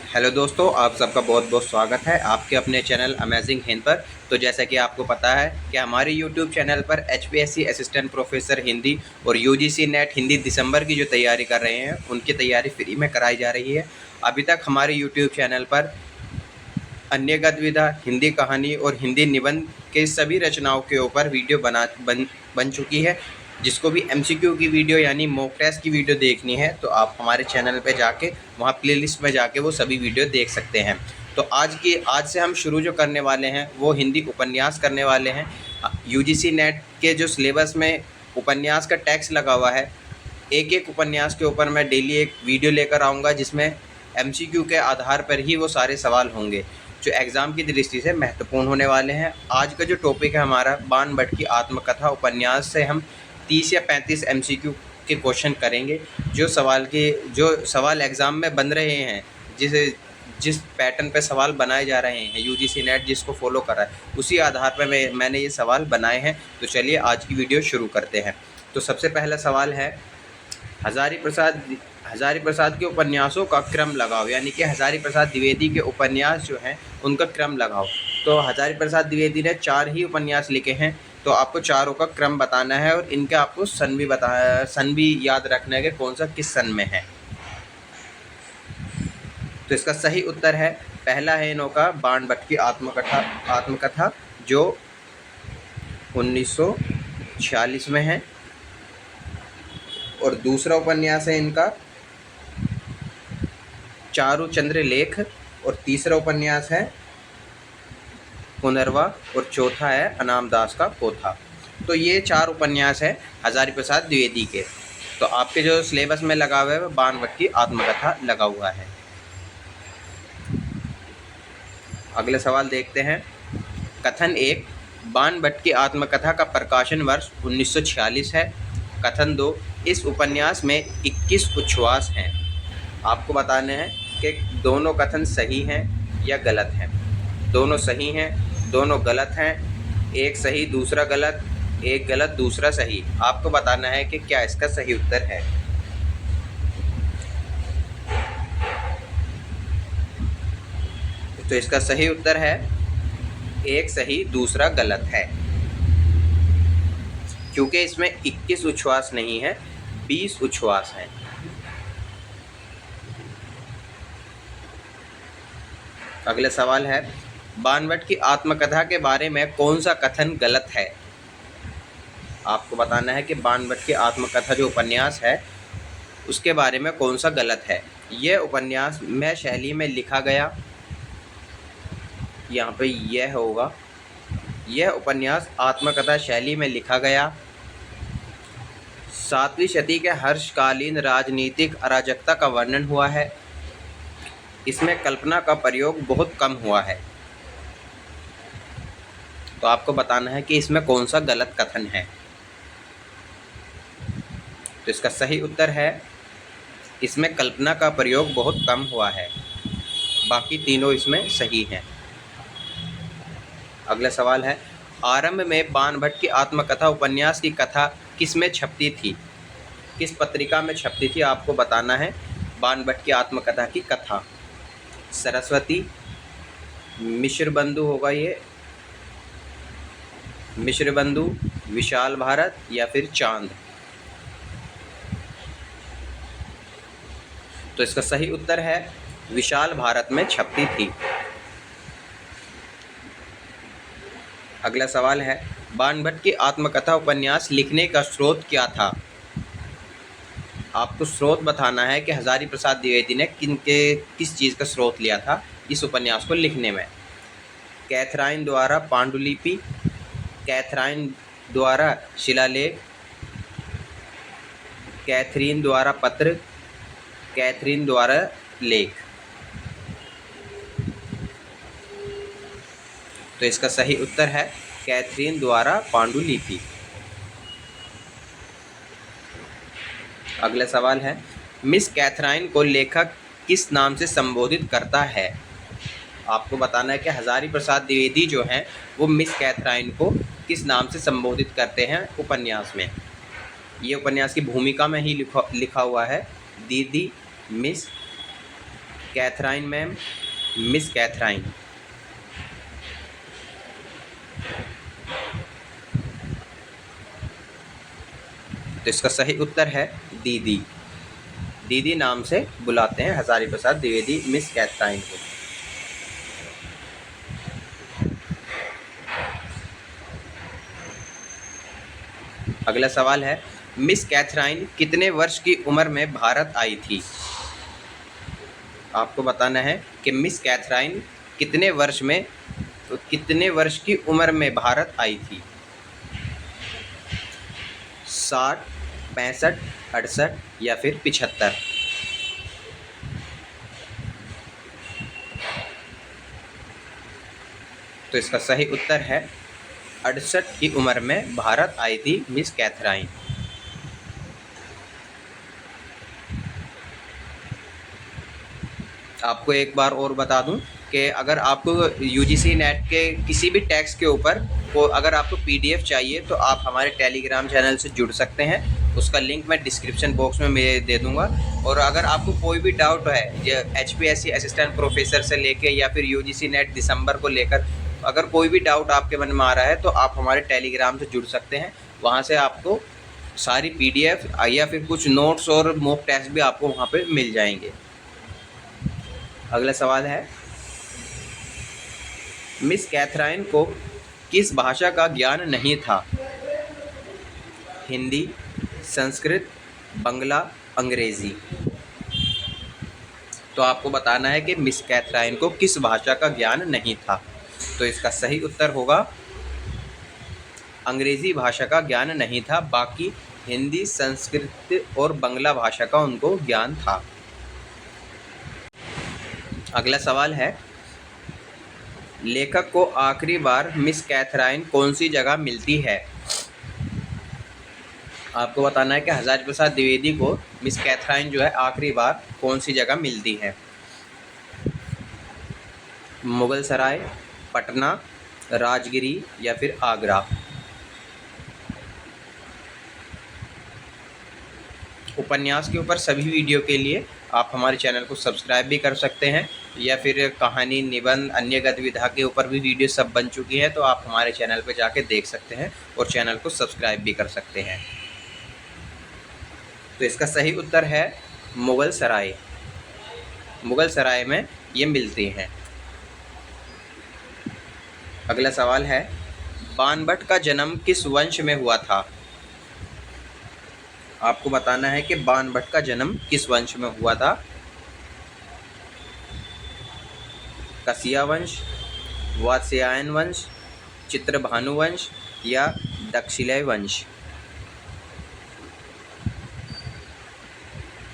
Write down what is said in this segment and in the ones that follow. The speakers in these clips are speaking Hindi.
हेलो दोस्तों, आप सबका बहुत बहुत स्वागत है आपके अपने चैनल अमेजिंग हिंद पर। तो जैसा कि आपको पता है कि हमारे यूट्यूब चैनल पर एचपीएससी असिस्टेंट प्रोफेसर हिंदी और यूजीसी नेट हिंदी दिसंबर की जो तैयारी कर रहे हैं उनकी तैयारी फ्री में कराई जा रही है। अभी तक हमारे यूट्यूब चैनल पर अन्य गद्यविधा, हिंदी कहानी और हिंदी निबंध के सभी रचनाओं के ऊपर वीडियो बन चुकी है। जिसको भी एमसीक्यू की वीडियो यानी मॉक टेस्ट की वीडियो देखनी है तो आप हमारे चैनल पे जाके वहाँ प्लेलिस्ट में जाके वो सभी वीडियो देख सकते हैं। तो आज से हम शुरू जो करने वाले हैं वो हिंदी उपन्यास करने वाले हैं। यूजीसी नेट के जो सिलेबस में उपन्यास का टैक्स लगा हुआ है, एक एक उपन्यास के ऊपर मैं डेली एक वीडियो लेकर आऊँगा जिसमें एमसीक्यू के आधार पर ही वो सारे सवाल होंगे जो एग्ज़ाम की दृष्टि से महत्वपूर्ण होने वाले हैं। आज का जो टॉपिक है हमारा बाण भट्ट की आत्मकथा उपन्यास से हम 30 या 35 एमसीक्यू के क्वेश्चन करेंगे। जो सवाल एग्ज़ाम में बन रहे हैं, जिस पैटर्न पे सवाल बनाए जा रहे हैं, यूजीसी नेट जिसको फॉलो कर रहा है उसी आधार पर मैंने ये सवाल बनाए हैं। तो चलिए आज की वीडियो शुरू करते हैं। तो सबसे पहला सवाल है, हजारी प्रसाद के उपन्यासों का क्रम लगाओ, यानी कि हजारी प्रसाद द्विवेदी के उपन्यास जो हैं उनका क्रम लगाओ। तो हजारी प्रसाद द्विवेदी ने 4 ही उपन्यास लिखे हैं, तो आपको चारों का क्रम बताना है और इनका आपको सन भी याद रखना है कि कौन सा किस सन में है। तो इसका सही उत्तर है पहला है इनों का बाण भट्ट की आत्मकथा जो 1946 में है। और दूसरा उपन्यास है इनका चारुचंद्र लेख और तीसरा उपन्यास है पुनर्वा और चौथा है अनाम दास का पोथा। तो ये 4 उपन्यास है हजारी प्रसाद द्विवेदी के। तो आपके जो सिलेबस में लगा हुआ है वो बाण भट्ट की आत्मकथा लगा हुआ है। अगले सवाल देखते हैं। कथन 1, बाण भट्ट की आत्मकथा का प्रकाशन वर्ष 1946 है। कथन 2, इस उपन्यास में 21 उच्छ्वास हैं। आपको बताने हैं कि दोनों कथन सही हैं या गलत हैं। दोनों सही हैं, दोनों गलत हैं, एक सही दूसरा गलत, एक गलत दूसरा सही। आपको बताना है कि क्या इसका सही उत्तर है। तो इसका सही उत्तर है एक सही दूसरा गलत है, क्योंकि इसमें 21 उच्छ्वास नहीं है, 20 उच्छ्वास हैं। अगला सवाल है, बाण भट्ट की आत्मकथा के बारे में कौन सा कथन गलत है। आपको बताना है कि बाण भट्ट की आत्मकथा जो उपन्यास है उसके बारे में कौन सा गलत है। यह उपन्यास मैं शैली में लिखा गया, यहाँ पे यह होगा, यह उपन्यास आत्मकथा शैली में लिखा गया। 7वीं शती के हर्षकालीन राजनीतिक अराजकता का वर्णन हुआ है। इसमें कल्पना का प्रयोग बहुत कम हुआ है। तो आपको बताना है कि इसमें कौन सा गलत कथन है। तो इसका सही उत्तर है इसमें कल्पना का प्रयोग बहुत कम हुआ है, बाकी तीनों इसमें सही हैं। अगला सवाल है, आरंभ में बाण भट्ट की आत्मकथा उपन्यास की कथा किस में छपती थी, किस पत्रिका में छपती थी। आपको बताना है बाण भट्ट की आत्मकथा की कथा। सरस्वती, मिश्र बंधु होगा ये, मिश्र बंधु, विशाल भारत या फिर चांद। तो इसका सही उत्तर है विशाल भारत में छपती थी। अगला सवाल है, बाण भट्ट की आत्मकथा उपन्यास लिखने का स्रोत क्या था। आपको स्रोत बताना है कि हजारी प्रसाद द्विवेदी ने किस चीज़ का स्रोत लिया था इस उपन्यास को लिखने में। कैथराइन द्वारा पांडुलिपि, कैथराइन द्वारा शिलालेख, कैथरीन द्वारा पत्र, कैथरीन द्वारा लेख। तो इसका सही उत्तर है कैथरीन द्वारा पांडुलिपि। अगला सवाल है, मिस कैथराइन को लेखक किस नाम से संबोधित करता है। आपको बताना है कि हजारी प्रसाद द्विवेदी जो हैं वो मिस कैथराइन को किस नाम से संबोधित करते हैं उपन्यास में। ये उपन्यास की भूमिका में ही लिखा हुआ है, दीदी, miss Catherine ma'am, miss Catherine. तो इसका सही उत्तर है दीदी। दीदी नाम से बुलाते हैं हजारी प्रसाद द्विवेदी मिस कैथराइन को। अगला सवाल है, मिस कैथराइन कितने वर्ष की उम्र में भारत आई थी? आपको बताना है कि मिस कैथराइन कितने वर्ष की उम्र में भारत आई थी। 60, 65, 68 या फिर 75? तो इसका सही उत्तर है 68 की उम्र में भारत आई थी मिस कैथराइन। आपको एक बार और बता दूं कि अगर आपको यूजीसी नेट के किसी भी टेक्स्ट के ऊपर अगर आपको पीडीएफ चाहिए तो आप हमारे टेलीग्राम चैनल से जुड़ सकते हैं। उसका लिंक मैं डिस्क्रिप्शन बॉक्स में मैं दे दूंगा। और अगर आपको कोई भी डाउट है एचपीएससी असिस्टेंट प्रोफेसर से लेके या फिर यूजीसी नेट दिसंबर को लेकर अगर कोई भी डाउट आपके मन में आ रहा है तो आप हमारे टेलीग्राम से जुड़ सकते हैं। वहाँ से आपको सारी पीडीएफ या फिर कुछ नोट्स और मॉक टेस्ट भी आपको वहाँ पे मिल जाएंगे। अगला सवाल है, मिस कैथराइन को किस भाषा का ज्ञान नहीं था? हिंदी, संस्कृत, बंगला, अंग्रेजी? तो आपको बताना है कि मिस कैथराइन को किस भाषा का ज्ञान नहीं था। तो इसका सही उत्तर होगा अंग्रेजी भाषा का ज्ञान नहीं था, बाकी हिंदी, संस्कृत और बंगला भाषा का उनको ज्ञान था। अगला सवाल है, लेखक को आखिरी बार मिस कैथराइन कौन सी जगह मिलती है? आपको बताना है कि हजारी प्रसाद द्विवेदी को मिस कैथराइन जो है आखिरी बार कौन सी जगह मिलती है। मुगल सराय, पटना, राजगिरी या फिर आगरा? उपन्यास के ऊपर सभी वीडियो के लिए आप हमारे चैनल को सब्सक्राइब भी कर सकते हैं, या फिर कहानी, निबंध, अन्य गतिविधा के ऊपर भी वीडियो सब बन चुकी है, तो आप हमारे चैनल पर जाके देख सकते हैं और चैनल को सब्सक्राइब भी कर सकते हैं। तो इसका सही उत्तर है मुगल सराय। मुगल सराय में ये मिलती हैं। अगला सवाल है, बाणभट्ट का जन्म किस वंश में हुआ था? आपको बताना है कि बाणभट्ट का जन्म किस वंश में हुआ था। कसिया वंश, वात्स्यायन वंश, चित्रभानु वंश या दक्षिलेय वंश?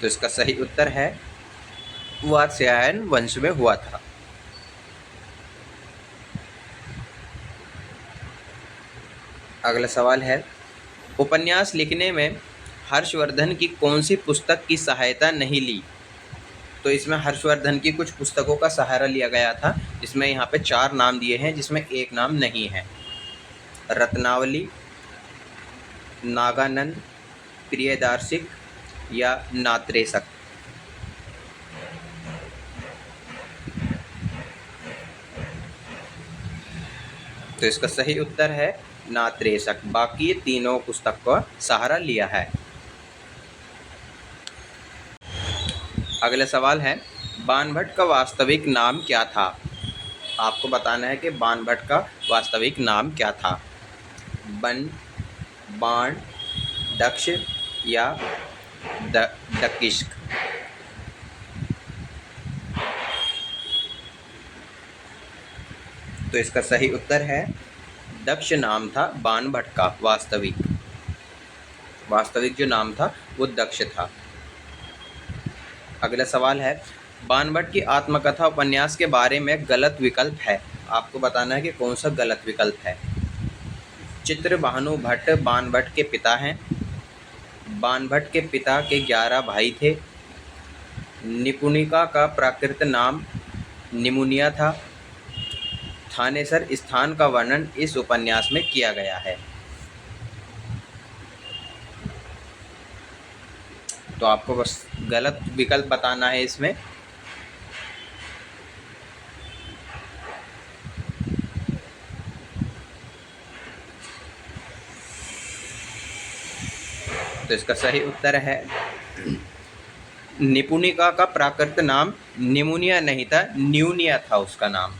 तो इसका सही उत्तर है वात्स्यायन वंश में हुआ था। अगला सवाल है, उपन्यास लिखने में हर्षवर्धन की कौन सी पुस्तक की सहायता नहीं ली? तो इसमें हर्षवर्धन की कुछ पुस्तकों का सहारा लिया गया था, जिसमें यहाँ पे 4 नाम दिए हैं जिसमें एक नाम नहीं है। रत्नावली, नागानंद, प्रियदार्शिक या नात्रेसक? तो इसका सही उत्तर है नात्रेसक। बाकी ये तीनों पुस्तक का सहारा लिया है। अगला सवाल है, बाणभट्ट का वास्तविक नाम क्या था? आपको बताना है कि बाणभट्ट का वास्तविक नाम क्या था। बन, बाण, दक्ष या दकिश्क? तो इसका सही उत्तर है दक्ष नाम था बाणभट्ट का। वास्तविक जो नाम था वो दक्ष था। अगला सवाल है, बाणभट्ट की आत्मकथा उपन्यास के बारे में गलत विकल्प है। आपको बताना है कि कौन सा गलत विकल्प है। चित्रभानु भट्ट बाणभट्ट के पिता हैं। बाणभट्ट के पिता के 11 भाई थे। निपुणिका का प्राकृत नाम निमुनिया था। थानेसर स्थान का वर्णन इस उपन्यास में किया गया है। तो आपको बस गलत विकल्प बताना है इसमें। तो इसका सही उत्तर है निपुणिका का प्राकृत नाम निमोनिया नहीं था, न्यूनिया था उसका नाम।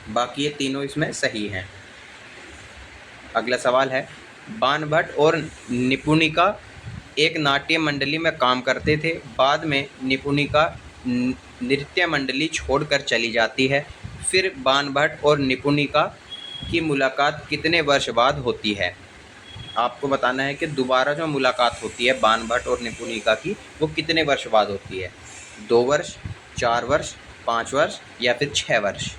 बाकी ये तीनों इसमें सही हैं। अगला सवाल है, बाणभट्ट और निपुणिका एक नाट्य मंडली में काम करते थे। बाद में निपुणिका नृत्य मंडली छोड़कर चली जाती है। फिर बाणभट्ट और निपुणिका की मुलाकात कितने वर्ष बाद होती है? आपको बताना है कि दोबारा जो मुलाकात होती है बाणभट्ट और निपुणिका की, वो कितने वर्ष बाद होती है? 2 वर्ष, 4 वर्ष, 5 वर्ष या फिर 6 वर्ष?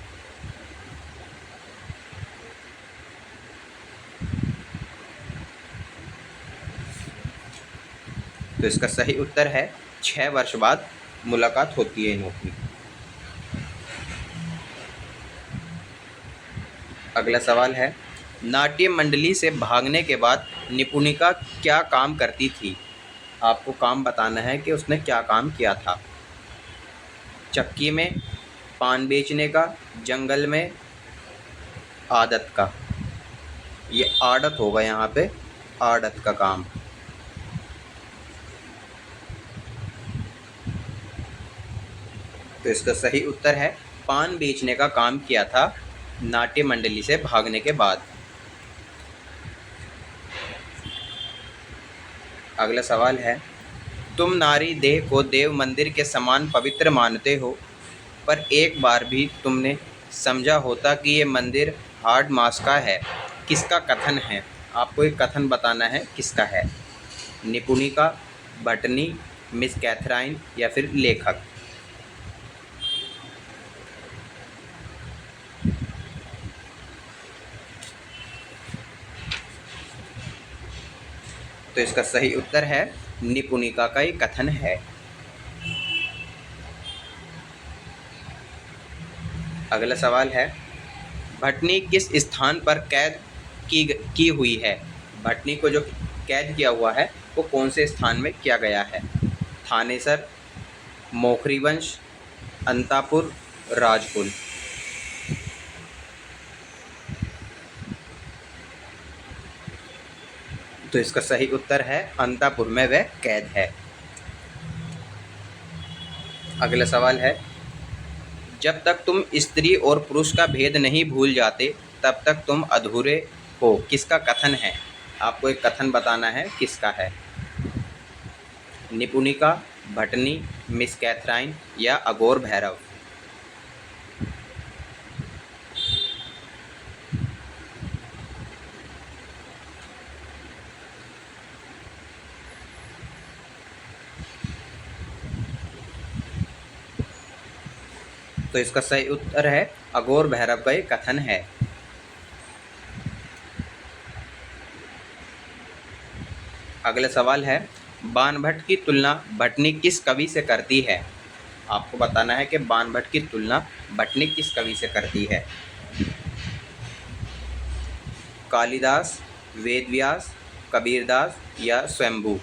तो इसका सही उत्तर है 6 वर्ष बाद मुलाकात होती है इनों की। अगला सवाल है, नाट्य मंडली से भागने के बाद निपुणिका क्या काम करती थी? आपको काम बताना है कि उसने क्या काम किया था। चक्की में, पान बेचने का, जंगल में, आड़त का। ये आड़त होगा यहाँ पे, आड़त का काम। तो इसका सही उत्तर है पान बेचने का काम किया था नाट्य मंडली से भागने के बाद। अगला सवाल है, तुम नारी देह को देव मंदिर के समान पवित्र मानते हो, पर एक बार भी तुमने समझा होता कि ये मंदिर हार्ड मास का है। किसका कथन है? आपको एक कथन बताना है, किसका है? निपुणिका, भटनी, मिस कैथराइन या फिर लेखक? तो इसका सही उत्तर है निपुणिका का ही कथन है। अगला सवाल है, भटनी किस स्थान पर कैद की हुई है? भटनी को जो कैद किया हुआ है वो कौन से स्थान में किया गया है? थानेसर, मोखरी वंश, अंतापुर, राजकुल? तो इसका सही उत्तर है अंतापुर में वह कैद है। अगला सवाल है, जब तक तुम स्त्री और पुरुष का भेद नहीं भूल जाते तब तक तुम अधूरे हो। किसका कथन है? आपको एक कथन बताना है, किसका है? निपुणिका, भटनी, मिस कैथराइन या अघोर भैरव? तो इसका सही उत्तर है अघोर भैरव का एक कथन है। अगला सवाल है, बाणभट्ट की तुलना भटनी किस कवि से करती है? आपको बताना है कि बाणभट्ट की तुलना भटनी किस कवि से करती है? कालिदास, वेदव्यास, कबीरदास या स्वयंभू?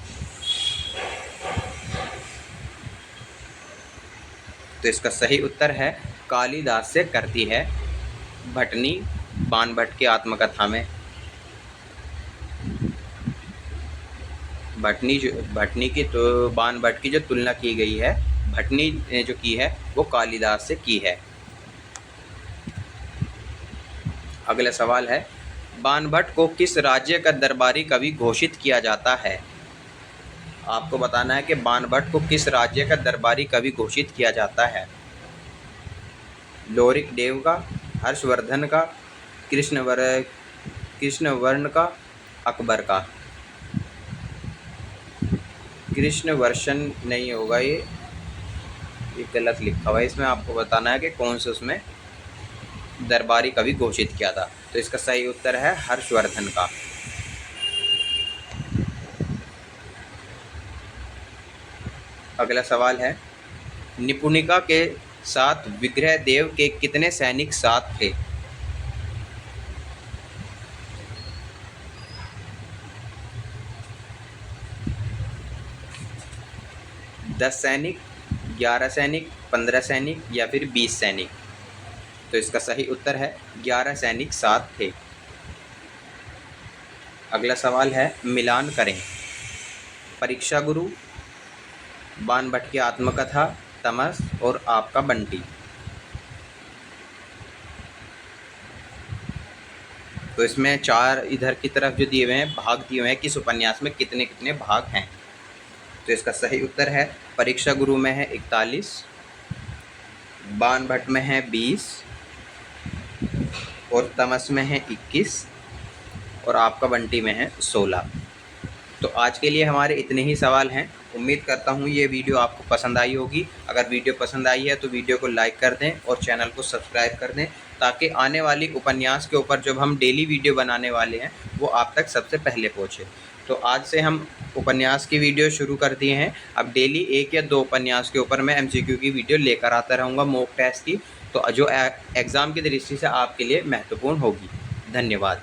तो इसका सही उत्तर है कालिदास से करती है भटनी बाणभट्ट की आत्मकथा में। भटनी की तो बाणभट्ट की जो तुलना की गई है, भटनी ने जो की है वो कालिदास से की है। अगला सवाल है, बाणभट्ट को किस राज्य का दरबारी कवि घोषित किया जाता है? आपको बताना है कि बाणभट्ट को किस राज्य का दरबारी कवि घोषित किया जाता है? लोरिक देव का, हर्षवर्धन का, कृष्णवर्ण का, अकबर का? कृष्णवर्षन नहीं होगा, ये गलत लिखा हुआ है। इसमें आपको बताना है कि कौन से उसमें दरबारी कवि घोषित किया था। तो इसका सही उत्तर है हर्षवर्धन का। अगला सवाल है, निपुणिका के साथ विग्रह देव के कितने सैनिक साथ थे? 10 सैनिक, 11 सैनिक, 15 सैनिक या फिर 20 सैनिक? तो इसका सही उत्तर है 11 सैनिक साथ थे। अगला सवाल है, मिलान करें। परीक्षा गुरु, बाण भट्ट की आत्मकथा, तमस और आपका बंटी। तो इसमें 4 इधर की तरफ जो दिए हुए हैं भाग दिए हुए हैं कि इस उपन्यास में कितने कितने भाग हैं। तो इसका सही उत्तर है, परीक्षा गुरु में है 41, बाण भट्ट में है 20 और तमस में है 21 और आपका बंटी में है 16। तो आज के लिए हमारे इतने ही सवाल हैं। उम्मीद करता हूँ ये वीडियो आपको पसंद आई होगी। अगर वीडियो पसंद आई है तो वीडियो को लाइक कर दें और चैनल को सब्सक्राइब कर दें, ताकि आने वाली उपन्यास के ऊपर जब हम डेली वीडियो बनाने वाले हैं वो आप तक सबसे पहले पहुँचे। तो आज से हम उपन्यास की वीडियो शुरू कर दिए हैं। अब डेली 1 या 2 उपन्यास के ऊपर मैं MCQ की वीडियो लेकर आता रहूँगा, मॉक टेस्ट की, तो जो एग्ज़ाम की दृष्टि से आपके लिए महत्वपूर्ण होगी। धन्यवाद।